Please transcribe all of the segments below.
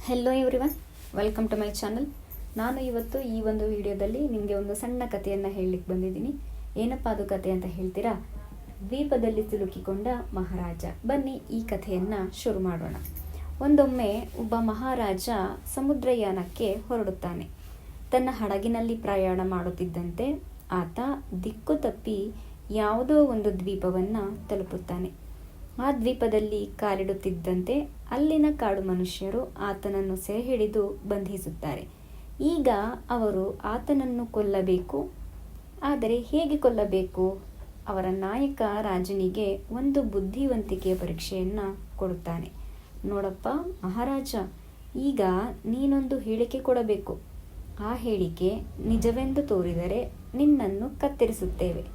Hello everyone, welcome to my channel. ನಾನು ಇವತ್ತು ಈ ಒಂದು ವಿಡಿಯೋದಲ್ಲಿ ನಿಮಗೆ ಒಂದು ಸಣ್ಣ ಕಥೆಯನ್ನು ಹೇಳಲಿಕ್ಕೆ ಬಂದಿದ್ದೀನಿ. ಏನಪ್ಪ ಅದು ಕಥೆ ಅಂತ ಹೇಳ್ತೀರಾ? ದ್ವೀಪದಲ್ಲಿ ಸಿಲುಕಿಕೊಂಡ ಮಹಾರಾಜ. ಬನ್ನಿ ಈ ಕಥೆಯನ್ನು ಶುರು ಮಾಡೋಣ. ಒಂದೊಮ್ಮೆ ಒಬ್ಬ ಮಹಾರಾಜ ಸಮುದ್ರಯಾನಕ್ಕೆ ಹೊರಡುತ್ತಾನೆ. ತನ್ನ ಹಡಗಿನಲ್ಲಿ ಪ್ರಯಾಣ ಮಾಡುತ್ತಿದ್ದಂತೆ ಆತ ದಿಕ್ಕು ತಪ್ಪಿ ಯಾವುದೋ ಒಂದು ದ್ವೀಪವನ್ನು ತಲುಪುತ್ತಾನೆ. ಆ ದ್ವೀಪದಲ್ಲಿ ಕಾಲಿಡುತ್ತಿದ್ದಂತೆ ಅಲ್ಲಿನ ಕಾಡು ಮನುಷ್ಯರು ಆತನನ್ನು ಸೆರೆ ಹಿಡಿದು ಬಂಧಿಸುತ್ತಾರೆ. ಈಗ ಅವರು ಆತನನ್ನು ಕೊಲ್ಲಬೇಕು. ಆದರೆ ಹೇಗೆ ಕೊಲ್ಲಬೇಕು? ಅವರ ನಾಯಕ ರಾಜನಿಗೆ ಒಂದು ಬುದ್ಧಿವಂತಿಕೆಯ ಪರೀಕ್ಷೆಯನ್ನು ಕೊಡುತ್ತಾನೆ. ನೋಡಪ್ಪ ಮಹಾರಾಜ, ಈಗ ನೀನೊಂದು ಹೇಳಿಕೆ ಕೊಡಬೇಕು. ಆ ಹೇಳಿಕೆ ನಿಜವೆಂದು ತೋರಿದರೆ ನಿನ್ನನ್ನು ಕತ್ತರಿಸುತ್ತೇವೆ.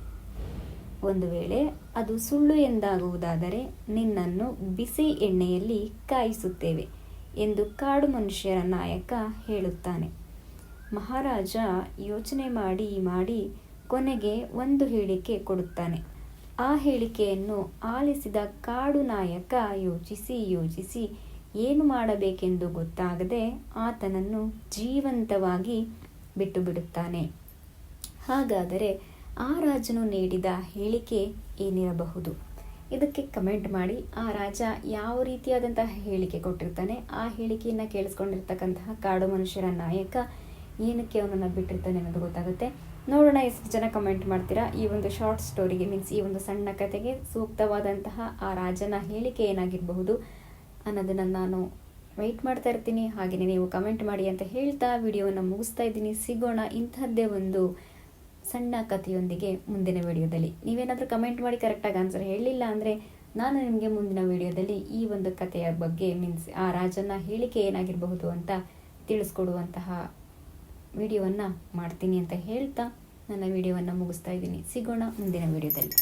ಒಂದು ವೇಳೆ ಅದು ಸುಳ್ಳು ಎಂದಾಗುವುದಾದರೆ ನಿನ್ನನ್ನು ಬಿಸಿ ಎಣ್ಣೆಯಲ್ಲಿ ಕಾಯಿಸುತ್ತೇವೆ ಎಂದು ಕಾಡು ಮನುಷ್ಯರ ನಾಯಕ ಹೇಳುತ್ತಾನೆ. ಮಹಾರಾಜ ಯೋಚನೆ ಮಾಡಿ ಕೊನೆಗೆ ಒಂದು ಹೇಳಿಕೆ ಕೊಡುತ್ತಾನೆ. ಆ ಹೇಳಿಕೆಯನ್ನು ಆಲಿಸಿದ ಕಾಡು ನಾಯಕ ಯೋಚಿಸಿ ಏನು ಮಾಡಬೇಕೆಂದು ಗೊತ್ತಾಗದೆ ಆತನನ್ನು ಜೀವಂತವಾಗಿ ಬಿಟ್ಟು ಬಿಡುತ್ತಾನೆ. ಹಾಗಾದರೆ ಆ ರಾಜನು ನೀಡಿದ ಹೇಳಿಕೆ ಏನಿರಬಹುದು? ಇದಕ್ಕೆ ಕಮೆಂಟ್ ಮಾಡಿ. ಆ ರಾಜ ಯಾವ ರೀತಿಯಾದಂತಹ ಹೇಳಿಕೆ ಕೊಟ್ಟಿರ್ತಾನೆ? ಆ ಹೇಳಿಕೆಯನ್ನು ಕೇಳಿಸ್ಕೊಂಡಿರ್ತಕ್ಕಂತಹ ಕಾಡು ಮನುಷ್ಯರ ನಾಯಕ ಏನಕ್ಕೆ ಅವನನ್ನು ಬಿಟ್ಟಿರ್ತಾನೆ ಅನ್ನೋದು ಗೊತ್ತಾಗುತ್ತೆ. ನೋಡೋಣ ಎಷ್ಟು ಜನ ಕಮೆಂಟ್ ಮಾಡ್ತೀರಾ. ಈ ಒಂದು ಶಾರ್ಟ್ ಸ್ಟೋರಿಗೆ ಈ ಒಂದು ಸಣ್ಣ ಕಥೆಗೆ ಸೂಕ್ತವಾದಂತಹ ಆ ರಾಜನ ಹೇಳಿಕೆ ಏನಾಗಿರಬಹುದು ಅನ್ನೋದನ್ನು ನಾನು ವೆಯ್ಟ್ ಮಾಡ್ತಾ ಇರ್ತೀನಿ. ಹಾಗೆಯೇ ನೀವು ಕಮೆಂಟ್ ಮಾಡಿ ಅಂತ ಹೇಳ್ತಾ ವಿಡಿಯೋವನ್ನು ಮುಗಿಸ್ತಾ ಇದ್ದೀನಿ. ಸಿಗೋಣ ಇಂಥದ್ದೇ ಒಂದು ಸಣ್ಣ ಕಥೆಯೊಂದಿಗೆ ಮುಂದಿನ ವಿಡಿಯೋದಲ್ಲಿ. ನೀವೇನಾದರೂ ಕಮೆಂಟ್ ಮಾಡಿ ಕರೆಕ್ಟಾಗಿ ಆನ್ಸರ್ ಹೇಳಲಿಲ್ಲ ಅಂದರೆ ನಾನು ನಿಮಗೆ ಮುಂದಿನ ವಿಡಿಯೋದಲ್ಲಿ ಈ ಒಂದು ಕಥೆಯ ಬಗ್ಗೆ ಆ ರಾಜನ ಹೇಳಿಕೆ ಏನಾಗಿರಬಹುದು ಅಂತ ತಿಳಿಸ್ಕೊಡುವಂತಹ ವಿಡಿಯೋವನ್ನು ಮಾಡ್ತೀನಿ ಅಂತ ಹೇಳ್ತಾ ನನ್ನ ವಿಡಿಯೋವನ್ನು ಮುಗಿಸ್ತಾ ಇದ್ದೀನಿ. ಸಿಗೋಣ ಮುಂದಿನ ವಿಡಿಯೋದಲ್ಲಿ.